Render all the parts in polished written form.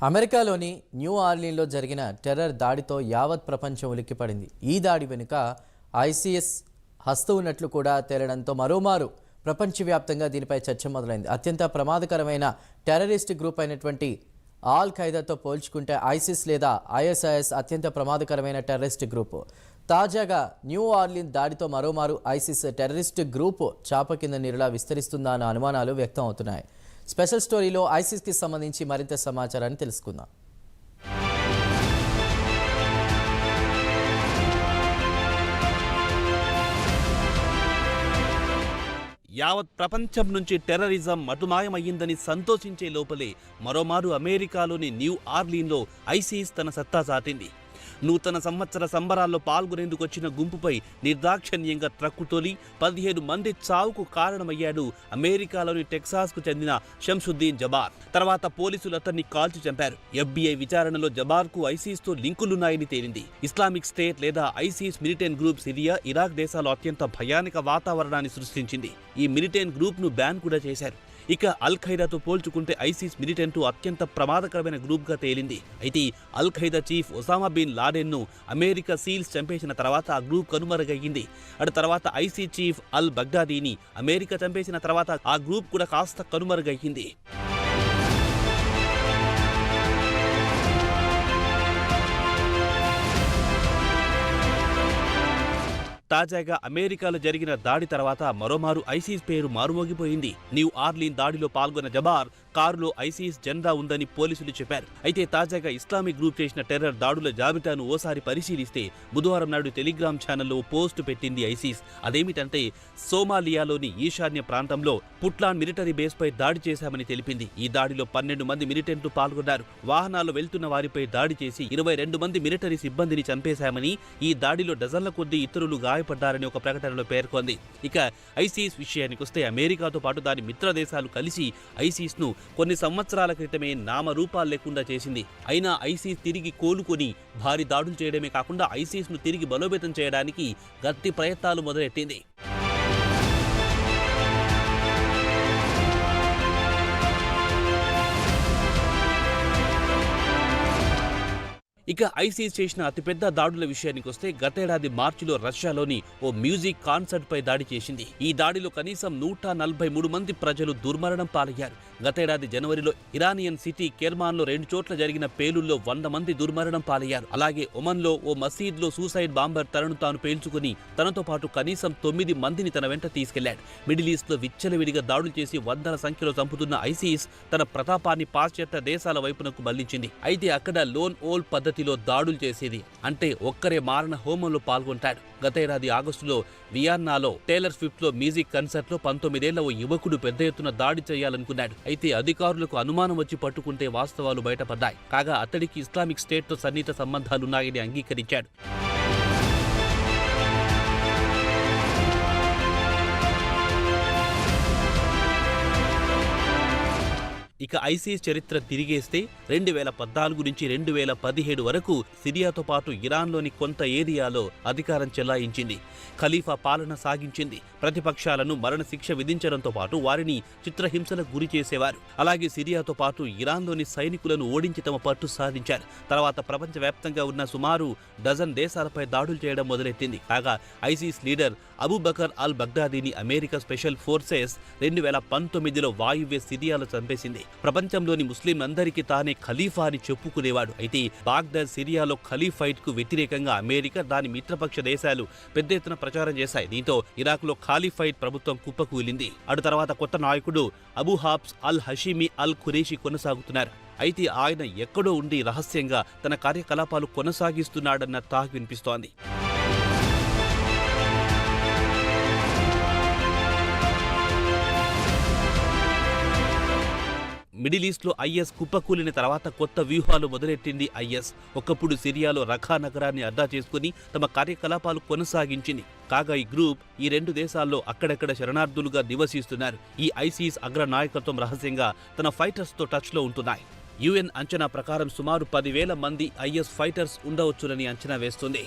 అమెరికాలోని న్యూ ఆర్లీన్లో జరిగిన టెర్రర్ దాడితో యావత్ ప్రపంచం ఉలిక్కిపడింది. ఈ దాడి వెనుక ఐసిస్ హస్తం ఉన్నట్లు కూడా తేలడంతో మరోమారు ప్రపంచవ్యాప్తంగా దీనిపై చర్చ మొదలైంది. అత్యంత ప్రమాదకరమైన టెర్రరిస్ట్ గ్రూప్ అయినటువంటి ఆల్ ఖైదాతో పోల్చుకుంటే ఐసిస్ లేదా ఐఎస్ఐఎస్ అత్యంత ప్రమాదకరమైన టెర్రరిస్ట్ గ్రూపు. తాజాగా న్యూ ఆర్లీన్ దాడితో మరోమారు ఐసిస్ టెర్రరిస్ట్ గ్రూపు చాప కింద నీరులా విస్తరిస్తుందా అన్న అనుమానాలు వ్యక్తం అవుతున్నాయి. స్పెషల్ స్టోరీలో ఐసిస్కి సంబంధించి మరింత సమాచారాన్ని తెలుసుకుందాం. యావత్ ప్రపంచం నుంచి టెర్రరిజం మటుమాయమయ్యిందని సంతోషించే లోపలే మరోమారు అమెరికాలోని న్యూ ఆర్లీన్లో ఐసిస్ తన సత్తా చాటింది. నూతన సంవత్సర సంబరాల్లో పాల్గొనేందుకు వచ్చిన గుంపుపై నిర్దాక్షణ్యంగా ట్రక్కుతోలి 17 మంది చావుకు కారణమయ్యాడు అమెరికాలోని టెక్సాస్కు చెందిన షంసుద్దీన్ జబార్. తర్వాత పోలీసులు అతన్ని కాల్చి చంపారు. FBI విచారణలో జబార్కు ఐసిస్తో లింకులున్నాయని తేలింది. ఇస్లామిక్ స్టేట్ లేదా ISIS militant group Syria, Iraq దేశాల్లో అత్యంత భయానక వాతావరణాన్ని సృష్టించింది. ఈ మిలిటెంట్ గ్రూప్ను బ్యాన్ కూడా చేశారు. ఇక అల్ ఖైదాతో పోల్చుకుంటే ఐసిస్ మిలిటెంట్ అత్యంత ప్రమాదకరమైన గ్రూప్గా తేలింది. అయితే al Qaeda chief Osama bin లాడెన్ను అమెరికా సీల్స్ చంపేసిన తర్వాత ఆ గ్రూప్ కనుమరుగయ్యింది. అటు తర్వాత ఐసిస్ చీఫ్ అల్ బగ్దాదీని అమెరికా చంపేసిన తర్వాత ఆ గ్రూప్ కూడా కాస్త కనుమరుగయ్యింది. తాజాగా అమెరికాలో జరిగిన దాడి తర్వాత మరోమారు ఐసిస్ పేరు మారుమోగిపోయింది. న్యూ ఆర్లీన్ దాడిలో పాల్గొన్న జబార్ కారులో ఐసిస్ జెండా ఉందని పోలీసులు చెప్పారు. అయితే తాజాగా ఇస్లామిక్ గ్రూప్ చేసిన టెర్రర్ దాడుల జాబితాను ఓసారి పరిశీలిస్తే బుధవారం నాడు టెలిగ్రామ్ ఛానల్లో పోస్ట్ పెట్టింది ఐసిస్. అదేమిటంటే సోమాలియాలోని ఈశాన్య ప్రాంతంలో పుట్లాన్ మిలిటరీ బేస్ పై దాడి చేశామని తెలిపింది. ఈ దాడిలో 12 మంది మిలిటెంట్లు పాల్గొన్నారు. వాహనాల్లో వెళ్తున్న వారిపై దాడి చేసి 22 మంది మిలిటరీ సిబ్బందిని చంపేశామని, ఈ దాడిలో డజన్ల కొద్దీ ఇతరులు గాయపడ్డారని ఒక ప్రకటనలో పేర్కొంది. ఇక ఐసిస్ విషయానికొస్తే అమెరికాతో పాటు దాని మిత్ర దేశాలు కలిసి ఐసిస్ ను కొన్ని సంవత్సరాల క్రితమే నామరూపాలు లేకుండా చేసింది. అయినా ఐసిస్ తిరిగి కోలుకొని భారీ దాడులు చేయడమే కాకుండా ఐసిస్ ను తిరిగి బలోపేతం చేయడానికి గట్టి ప్రయత్నాలు మొదలెట్టింది. ఇక ఐసిస్ చేసిన అతిపెద్ద దాడుల విషయానికి వస్తే గతేడాది మార్చిలో రష్యాలోని ఓ మ్యూజిక్ కాన్సర్ట్ పై దాడి చేసింది. ఈ దాడిలో కనీసం 143 మంది ప్రజలు దుర్మరణం పాలయ్యారు. గతేడాది జనవరిలో ఇరానియన్ సిటీ కెర్మాన్లో 2 చోట్ల జరిగిన పేలుల్లో 100 మంది దుర్మరణం పాలయ్యారు. అలాగే ఒమన్లో ఓ మసీద్లో సూసైడ్ బాంబర్ తనను తాను పేల్చుకుని తనతో పాటు కనీసం 9 మందిని తన వెంట తీసుకెళ్లాడు. మిడిల్ ఈస్ట్ లో విచ్చలవిడిగా దాడులు చేసి వందల సంఖ్యలో చంపుతున్న ఐసిస్ తన ప్రతాపాన్ని పాశ్చాత్య దేశాల వైపునకు మళ్లించింది. అయితే అక్కడ లోన్ ఓల్ పద్ధతిలో దాడులు చేసేది. అంటే ఒక్కరే మారణ హోమంలో పాల్గొంటాడు. గతేడాది ఆగస్టులో వియన్నాలో టేలర్ స్విఫ్ట్ లో మ్యూజిక్ కన్సర్ట్ లో 19 ఏళ్ల ఓ యువకుడు పెద్ద ఎత్తున దాడి చేయాలనుకున్నాడు. అయితే అధికారులకు అనుమానం వచ్చి పట్టుకుంటే వాస్తవాలు బయటపడ్డాయి. కాగా అతడికి ఇస్లామిక్ స్టేట్ తో సన్నిహిత సంబంధాలున్నాయని అంగీకరించాడు. ఇక ఐసిస్ చరిత్ర తిరిగేస్తే 2014 నుంచి 2017 వరకు సిరియాతో పాటు ఇరాన్లోని కొంత ఏరియాలో అధికారం చెలాయించింది. ఖలీఫా పాలన సాగించింది. ప్రతిపక్షాలను మరణశిక్ష విధించడంతో పాటు వారిని చిత్రహింసలకు గురి చేసేవారు. అలాగే సిరియాతో పాటు ఇరాన్లోని సైనికులను ఓడించి తమ పట్టు సాధించారు. తర్వాత ప్రపంచవ్యాప్తంగా ఉన్న సుమారు డజన్ దేశాలపై దాడులు చేయడం మొదలెట్టింది. కాగా ఐసిస్ లీడర్ అబూ బకర్ అల్ బగ్దాదీని అమెరికా స్పెషల్ ఫోర్సెస్ 2019లో వాయువ్య సిరియాలో చంపేసింది. ప్రపంచంలోని ముస్లింలందరికీ తానే ఖలీఫా అని చెప్పుకునేవాడు. అయితే బాగ్దాద్ సిరియాలో ఖలీఫైట్ కు వ్యతిరేకంగా అమెరికా, దాని మిత్రపక్ష దేశాలు పెద్ద ఎత్తున ప్రచారం చేశాయి. దీంతో ఇరాక్ లో ఖలీఫైట్ ప్రభుత్వం కుప్పకూలింది. అటు తర్వాత కొత్త నాయకుడు అబూ హాబ్స్ అల్ హషీమి అల్ ఖురేషి కొనసాగుతున్నారు. అయితే ఆయన ఎక్కడో ఉండి రహస్యంగా తన కార్యకలాపాలు కొనసాగిస్తున్నాడన్న టాక్ వినిపిస్తోంది. మిడిల్ ఈస్ట్ లో ఐఎస్ కుప్పకూలిన తర్వాత కొత్త వ్యూహాలు మొదలెట్టింది ఐఎస్. ఒకప్పుడు సిరియాలో రఖా నగరాన్ని అడ్డా చేసుకుని తమ కార్యకలాపాలు కొనసాగించింది. కాగా ఈ గ్రూప్ ఈ 2 దేశాల్లో అక్కడక్కడ శరణార్థులుగా నివసిస్తున్నారు. ఈ ఐసిస్ అగ్ర నాయకత్వం రహస్యంగా తన ఫైటర్స్ తో టచ్ లో ఉంటున్నాయి. UN అంచనా ప్రకారం సుమారు 10,000 మంది ఐఎస్ ఫైటర్స్ ఉండవచ్చునని అంచనా వేస్తుంది.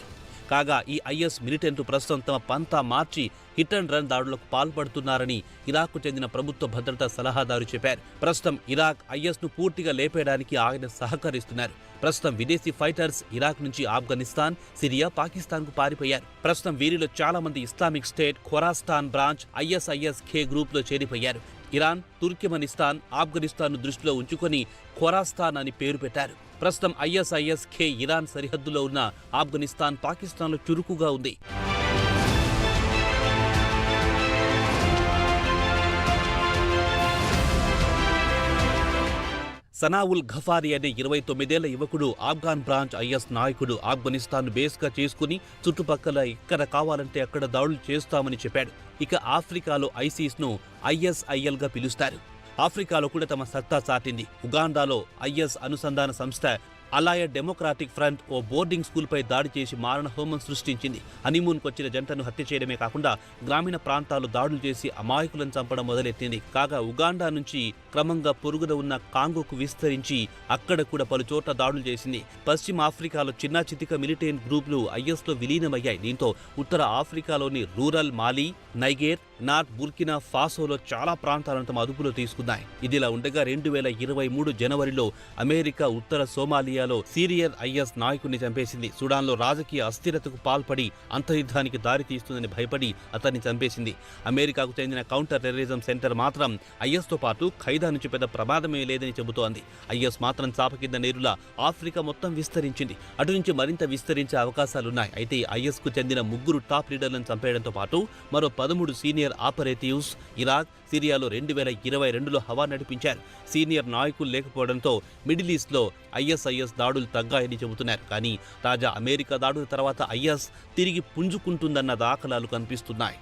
కాగా ఈ ఐఎస్ మిలిటెంట్లు ప్రస్తుతం తమ పంతా మార్చి హిట్ అండ్ రన్ దాడులకు పాల్పడుతున్నారని ఇరాక్కు చెందిన ప్రభుత్వ భద్రతా సలహాదారు చెప్పారు. ప్రస్తుతం ఇరాక్ ఐఎస్ను పూర్తిగా లేపేయడానికి ఆయన సహకరిస్తున్నారు. ప్రస్తుతం విదేశీ ఫైటర్స్ ఇరాక్ నుంచి ఆఫ్ఘనిస్తాన్, సిరియా, పాకిస్తాన్కు పారిపోయారు. ప్రస్తుతం వీరిలో చాలా మంది ఇస్లామిక్ స్టేట్, ఖొరాస్తాన్ బ్రాంచ్, ISIS-K గ్రూప్లో చేరిపోయారు. ఇరాన్, తుర్కిమనిస్తాన్, ఆఫ్ఘనిస్తాన్ను దృష్టిలో ఉంచుకొని ఖొరాస్తాన్ అని పేరు పెట్టారు. ప్రస్తుతం ISIS-K ఇరాన్ సరిహద్దులో ఉన్న ఆఫ్ఘనిస్తాన్, పాకిస్తాన్లో చురుకుగా ఉంది. సనావుల్ ఘఫారీ అనే 29 ఏళ్ల యువకుడు ఆఫ్ఘాన్ బ్రాంచ్ ఐఎస్ నాయకుడు. ఆఫ్ఘనిస్తాన్ బేస్గా చేసుకుని చుట్టుపక్కల ఎక్కడ కావాలంటే అక్కడ దాడులు చేస్తామని చెప్పాడు. ఇక ఆఫ్రికాలో ISIS-ను ISIL-గా పిలుస్తారు. ఆఫ్రికాలో కూడా తమ సత్తా చాటింది. ఉగాండాలో IS అనుసంధాన సంస్థ అలయడ్ డెమోక్రాటిక్ ఫ్రంట్ ఓ బోర్డింగ్ స్కూల్పై దాడి చేసి మారణహోమం సృష్టించింది. హనీమూన్కు వచ్చిన జంటను హత్య చేయడమే కాకుండా గ్రామీణ ప్రాంతాల్లో దాడులు చేసి అమాయకులను చంపడం మొదలెట్టింది. కాగా ఉగాండా నుంచి క్రమంగా పొరుగున ఉన్న కాంగోకు విస్తరించి అక్కడ కూడా పలు చోట్ల దాడులు చేసింది. పశ్చిమ ఆఫ్రికాలో చిన్న చితిక మిలిటెంట్ గ్రూపులు IS-లో విలీనమయ్యాయి. దీంతో ఉత్తర ఆఫ్రికాలోని రూరల్ మాలి, నైగేర్, నార్త్ బుర్కినా ఫాసోలో చాలా ప్రాంతాలను తమ అదుపులో తీసుకున్నాయి. ఇదిలా ఉండగా 2023 జనవరిలో అమెరికా ఉత్తర సోమాలియాలో సీరియర్ IS నాయకుడిని చంపేసింది. సుడాన్లో రాజకీయ అస్థిరతకు పాల్పడి అంతర్యుద్ధానికి దారితీస్తుందని భయపడి అతన్ని చంపేసింది. అమెరికాకు చెందిన కౌంటర్ టెర్రరిజం సెంటర్ మాత్రం IS-తో పాటు ఖైదా నుంచి పెద్ద ప్రమాదమే లేదని చెబుతోంది. IS మాత్రం చాప కింద నేరులా ఆఫ్రికా మొత్తం విస్తరించింది. అటు నుంచి మరింత విస్తరించే అవకాశాలున్నాయి. అయితే IS-కు చెందిన 3 టాప్ లీడర్లను చంపేయడంతో పాటు మరో 13 సీనియర్ ఆపరేటివ్స్ ఇరాక్, సిరియాలో 2022లో హవా నడిపించారు. సీనియర్ నాయకులు లేకపోవడంతో మిడిల్ ఈస్ట్లో ISIS దాడులు తగ్గాయని చెబుతున్నారు. కానీ తాజా అమెరికా దాడుల తర్వాత IS తిరిగి పుంజుకుంటుందన్న దాఖలాలు కనిపిస్తున్నాయి.